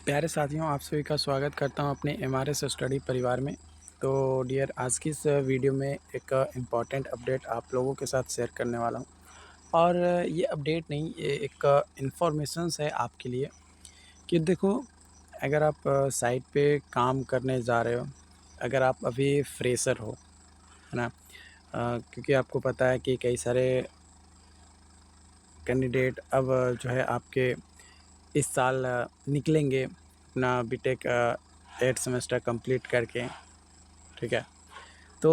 प्यारे साथियों, आप सभी का स्वागत करता हूं अपने एमआरएस स्टडी परिवार में। तो डियर, आज की इस वीडियो में एक इम्पॉर्टेंट अपडेट आप लोगों के साथ शेयर करने वाला हूं। और ये अपडेट नहीं, ये एक इन्फॉर्मेशंस है आपके लिए कि देखो, अगर आप साइट पे काम करने जा रहे हो, अगर आप अभी फ्रेशर हो, है ना? क्योंकि आपको पता है कि कई सारे कैंडिडेट अब जो है आपके इस साल निकलेंगे अपना बीटेक 8 सेमेस्टर कंप्लीट करके, ठीक है? तो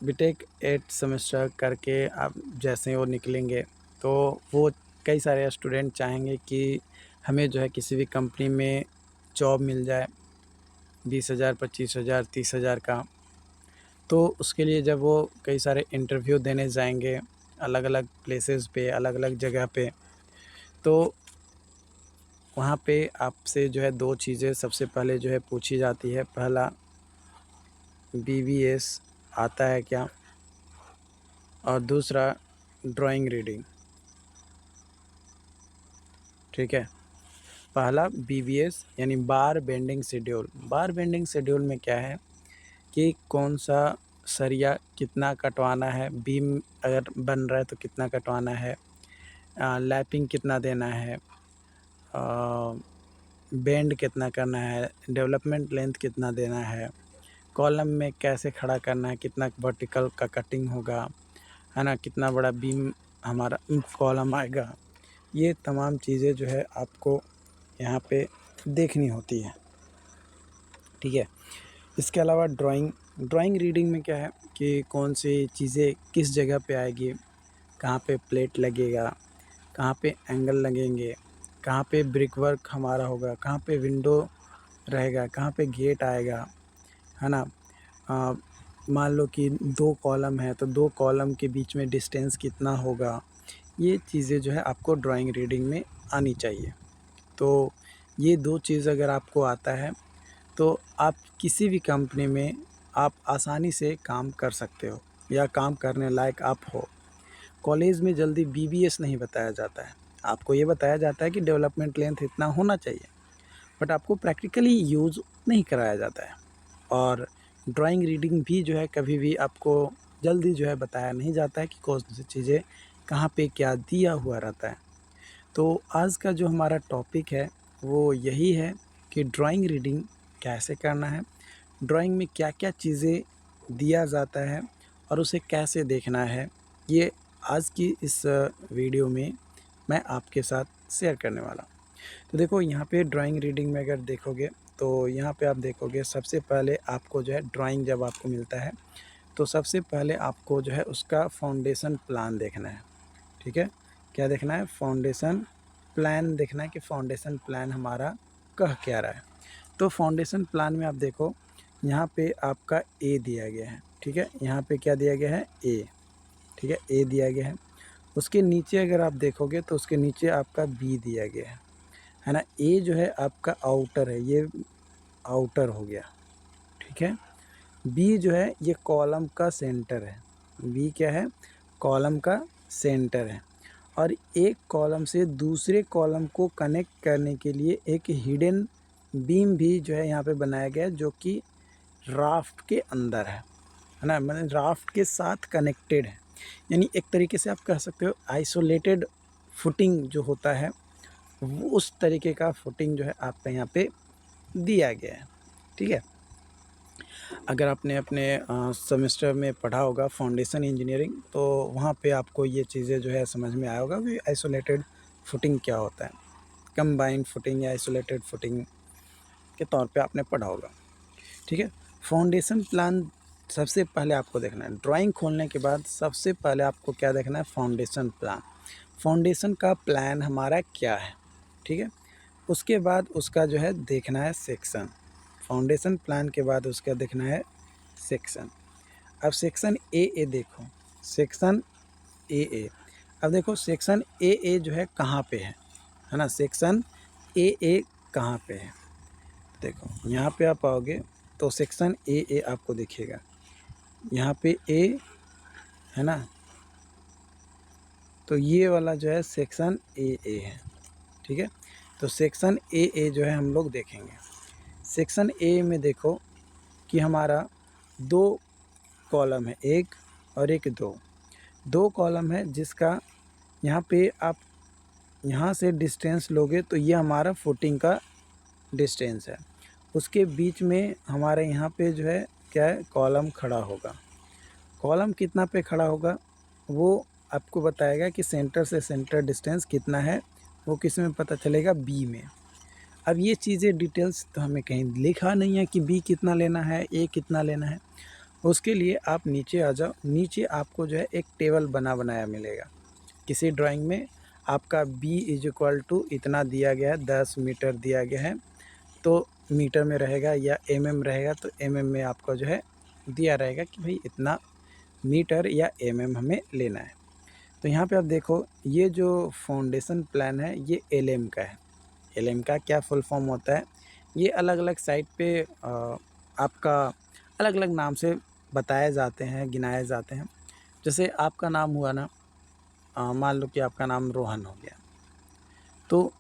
बीटेक 8 सेमेस्टर करके आप जैसे ही वो निकलेंगे, तो वो कई सारे स्टूडेंट चाहेंगे कि हमें जो है किसी भी कंपनी में जॉब मिल जाए, 20,000, 25,000, 30,000 का। तो उसके लिए जब वो कई सारे इंटरव्यू देने जाएँगे, अलग-अलग प्लेसेस पे, अलग-अलग जगह पे, तो वहाँ पे आपसे जो है 2 चीज़ें सबसे पहले जो है पूछी जाती है। पहला, बीबीएस आता है क्या? और दूसरा, ड्राइंग रीडिंग, ठीक है? पहला बीबीएस यानी बार बेंडिंग शेड्यूल। बार बेंडिंग शेड्यूल में क्या है कि कौन-सा सरिया कितना कटवाना है, बीम अगर बन रहा है तो कितना कटवाना है, लैपिंग कितना देना है, बेंड कितना करना है, डेवलपमेंट लेंथ कितना देना है, कॉलम में कैसे खड़ा करना है, कितना वर्टिकल का कटिंग होगा, है ना? कितना बड़ा बीम हमारा कॉलम आएगा। ये तमाम चीज़ें जो है आपको यहाँ पे देखनी होती है, ठीक है? इसके अलावा ड्राइंग रीडिंग में क्या है कि कौन सी चीज़ें किस जगह पे आएगी, कहाँ पे प्लेट लगेगा, कहाँ पे एंगल लगेंगे, कहाँ पे ब्रिक वर्क हमारा होगा, कहाँ पे विंडो रहेगा, कहाँ पे गेट आएगा, है ना? अ, मान लो कि 2 कॉलम है, तो 2 कॉलम के बीच में डिस्टेंस कितना होगा, ये चीज़ें जो है आपको ड्राइंग रीडिंग में आनी चाहिए। तो ये 2 चीज़ अगर आपको आता है, तो आप किसी भी कंपनी में आप आसानी से काम कर सकते हो या काम करने लायक आप हो। कॉलेज में जल्दी बीबीएस नहीं बताया जाता है। आपको ये बताया जाता है कि डेवलपमेंट लेंथ इतना होना चाहिए, बट आपको प्रैक्टिकली यूज़ नहीं कराया जाता है। और ड्राइंग रीडिंग भी जो है कभी भी आपको जल्दी जो है बताया नहीं जाता है कि कौन सी चीज़ें कहाँ पे क्या दिया हुआ रहता है। तो आज का जो हमारा टॉपिक है वो यही है कि ड्राइंग रीडिंग कैसे करना है, ड्राइंग में क्या-क्या चीज़ें दिया जाता है और उसे कैसे देखना है। ये आज की इस वीडियो में मैं आपके साथ शेयर करने वाला हूँ। तो देखो, यहाँ पे ड्राइंग रीडिंग में अगर देखोगे, तो यहाँ पे आप देखोगे सबसे पहले आपको जो है ड्राइंग जब आपको मिलता है, तो सबसे पहले आपको जो है उसका फाउंडेशन प्लान देखना है, ठीक है? क्या देखना है? फाउंडेशन प्लान देखना है कि फाउंडेशन प्लान हमारा कह क्या रहा है। तो फाउंडेशन प्लान में आप देखो, यहाँ पे आपका ए दिया गया है, ठीक है? यहाँ पे क्या दिया गया है? ए, ठीक है? ए दिया गया है। उसके नीचे अगर आप देखोगे तो उसके नीचे आपका बी दिया गया है ना? ए जो है आपका आउटर है, ये आउटर हो गया, ठीक है? बी जो है ये कॉलम का सेंटर है। बी क्या है? कॉलम का सेंटर है। और एक कॉलम से दूसरे कॉलम को कनेक्ट करने के लिए एक हिडन बीम भी जो है यहाँ पे बनाया गया है, जो कि राफ्ट के अंदर है ना? मतलब राफ्ट के साथ कनेक्टेड है। यानी एक तरीके से आप कह सकते हो आइसोलेटेड फुटिंग जो होता है, वो उस तरीके का फुटिंग जो है आपका यहाँ पे दिया गया है, ठीक है? अगर आपने अपने सेमेस्टर में पढ़ा होगा फाउंडेशन इंजीनियरिंग, तो वहाँ पे आपको ये चीज़ें जो है समझ में आया होगा कि आइसोलेटेड फुटिंग क्या होता है। कंबाइंड फुटिंग या आइसोलेटेड फुटिंग के तौर पे आपने पढ़ा होगा, ठीक है? फाउंडेशन प्लान सबसे पहले आपको देखना है। ड्राइंग खोलने के बाद सबसे पहले आपको क्या देखना है? Foundation plan. फाउंडेशन का प्लान हमारा क्या है, ठीक है? उसके बाद उसका जो है देखना है सेक्शन। फाउंडेशन प्लान के बाद उसका देखना है सेक्शन। अब सेक्शन ए देखो, सेक्शन ए। अब देखो सेक्शन ए जो है कहाँ पे है ना? सेक्शन ए कहाँ पे है? देखो, यहाँ पे आप आओगे तो सेक्शन ए आपको दिखेगा। यहाँ पे ए है ना? तो ये वाला जो है सेक्शन ए है, ठीक है? तो सेक्शन ए जो है हम लोग देखेंगे। सेक्शन ए में देखो कि हमारा 2 कॉलम है, 1 और एक 2 कॉलम है, जिसका यहाँ पे आप यहाँ से डिस्टेंस लोगे तो ये हमारा फुटिंग का डिस्टेंस है। उसके बीच में हमारे यहाँ पे जो है क्या है, कॉलम खड़ा होगा। कॉलम कितना पे खड़ा होगा वो आपको बताएगा कि सेंटर से सेंटर डिस्टेंस कितना है, वो किस में पता चलेगा, बी में। अब ये चीज़ें डिटेल्स तो हमें कहीं लिखा नहीं है कि बी कितना लेना है, ए कितना लेना है। उसके लिए आप नीचे आ जाओ, नीचे आपको जो है एक टेबल बनाया मिलेगा। किसी ड्राइंग में आपका बी इज इक्वल टू इतना दिया गया है, 10 मीटर दिया गया है, तो मीटर में रहेगा या रहेगा तो में आपका जो है दिया रहेगा कि भाई इतना मीटर या हमें लेना है। तो यहाँ पे आप देखो ये जो फाउंडेशन प्लान है ये का है। का क्या फुल फॉर्म होता है, ये अलग अलग साइट पे आपका अलग अलग नाम से बताए जाते हैं, गिनाए जाते हैं। जैसे आपका नाम हुआ ना, मान लो कि आपका नाम रोहन हो गया, तो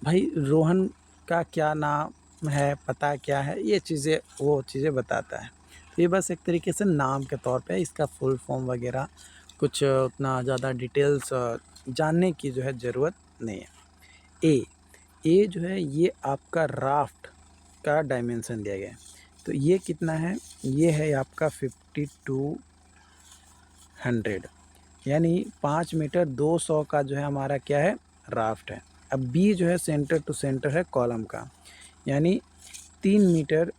भाई रोहन का क्या नाम है, पता क्या है, ये चीज़ें वो चीज़ें बताता है। तो ये बस एक तरीके से नाम के तौर पे, इसका फुल फॉर्म वगैरह कुछ उतना ज़्यादा डिटेल्स जानने की जो है ज़रूरत नहीं है। ए जो है ये आपका राफ्ट का डायमेंशन दिया गया है। तो ये कितना है, ये है आपका 5200, यानी 5 मीटर 200 का जो है हमारा क्या है, राफ्ट है। अब बी जो है सेंटर टू सेंटर है कॉलम का, यानी 3 मीटर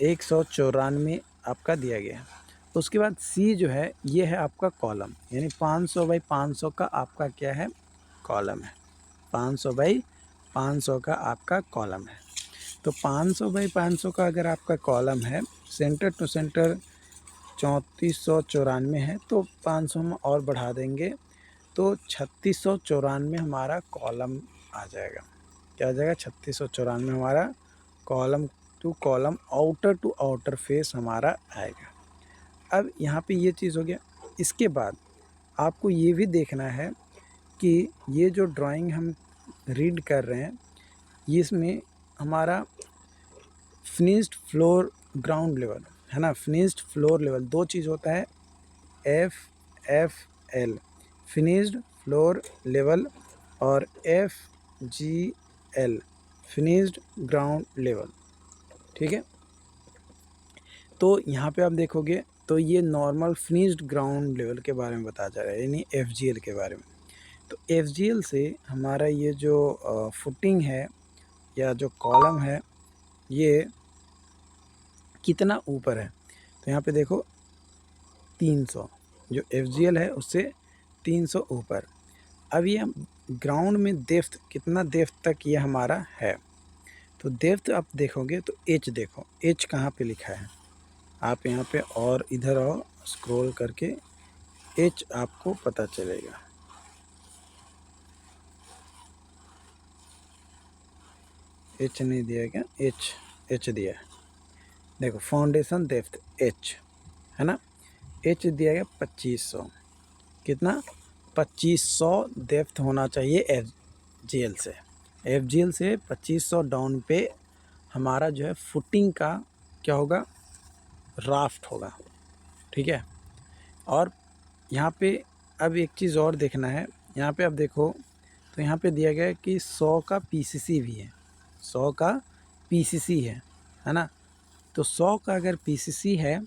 194 आपका दिया गया है। उसके बाद सी जो है ये है आपका कॉलम, यानी 500 बाई 500 का आपका क्या है, कॉलम है। 500 बाई 500 का आपका कॉलम है। तो 500 बाई 500 का अगर आपका कॉलम है, सेंटर टू सेंटर 3494 है, तो 500 में और बढ़ा देंगे तो 3694 हमारा कॉलम आ जाएगा। क्या आ जाएगा, 3694 हमारा कॉलम टू आउटर फेस हमारा आएगा। अब यहाँ पे ये चीज़ हो गया। इसके बाद आपको ये भी देखना है कि ये जो ड्राइंग हम रीड कर रहे हैं, इसमें हमारा फिनिश्ड फ्लोर ग्राउंड लेवल है ना, फिनिश्ड फ्लोर लेवल 2 चीज़ होता है, FFL फिनिश्ड फ्लोर लेवल और FGL फिनिश्ड ग्राउंड लेवल। ठीक है, तो यहाँ पे आप देखोगे तो ये नॉर्मल फिनिश्ड ग्राउंड लेवल के बारे में बताया जा रहा है, यानी FGL के बारे में। तो FGL से हमारा ये जो फुटिंग है या जो कॉलम है ये कितना ऊपर है, तो यहाँ पे देखो 300, जो FGL है उससे 300 ऊपर। अब ये ग्राउंड में डेप्थ कितना, डेप्थ तक ये हमारा है, तो डेप्थ आप देखोगे तो H देखो, H कहाँ पे लिखा है, आप यहाँ पे और इधर आओ, स्क्रॉल करके H आपको पता चलेगा। H नहीं दिया गया, H दिया है। देखो फाउंडेशन डेप्थ H है ना, H दिया गया 2500। कितना, 2500 डेप्थ होना चाहिए FGL से। FGL से 2500 डाउन पे हमारा जो है फुटिंग का क्या होगा, राफ्ट होगा। ठीक है, और यहाँ पे अब एक चीज़ और देखना है, यहाँ पे आप देखो तो यहाँ पे दिया गया है कि 100 का PCC भी है, 100 का PCC है ना। तो 100 का अगर PCC है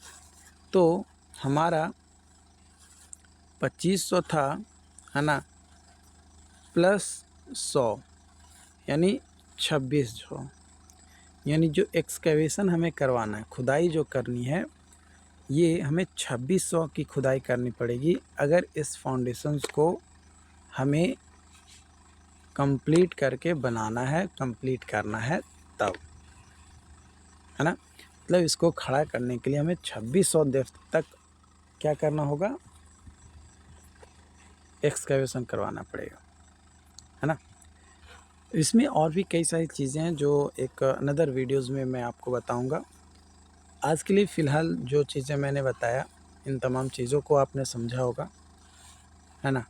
तो हमारा 2500 था, है ना, प्लस 100 यानी 2600, यानी जो एक्सकेवेशन हमें करवाना है, खुदाई जो करनी है, ये हमें 2600 की खुदाई करनी पड़ेगी अगर इस फाउंडेशंस को हमें कंप्लीट करके बनाना है, कंप्लीट करना है तब, है ना। मतलब इसको खड़ा करने के लिए हमें 2600 डेप्थ तक क्या करना होगा, एक्सकेवेशन करवाना पड़ेगा, है ना। इसमें और भी कई सारी चीज़ें हैं जो एक अनदर वीडियोज़ में मैं आपको बताऊंगा। आज के लिए फ़िलहाल जो चीज़ें मैंने बताया, इन तमाम चीज़ों को आपने समझा होगा, है ना।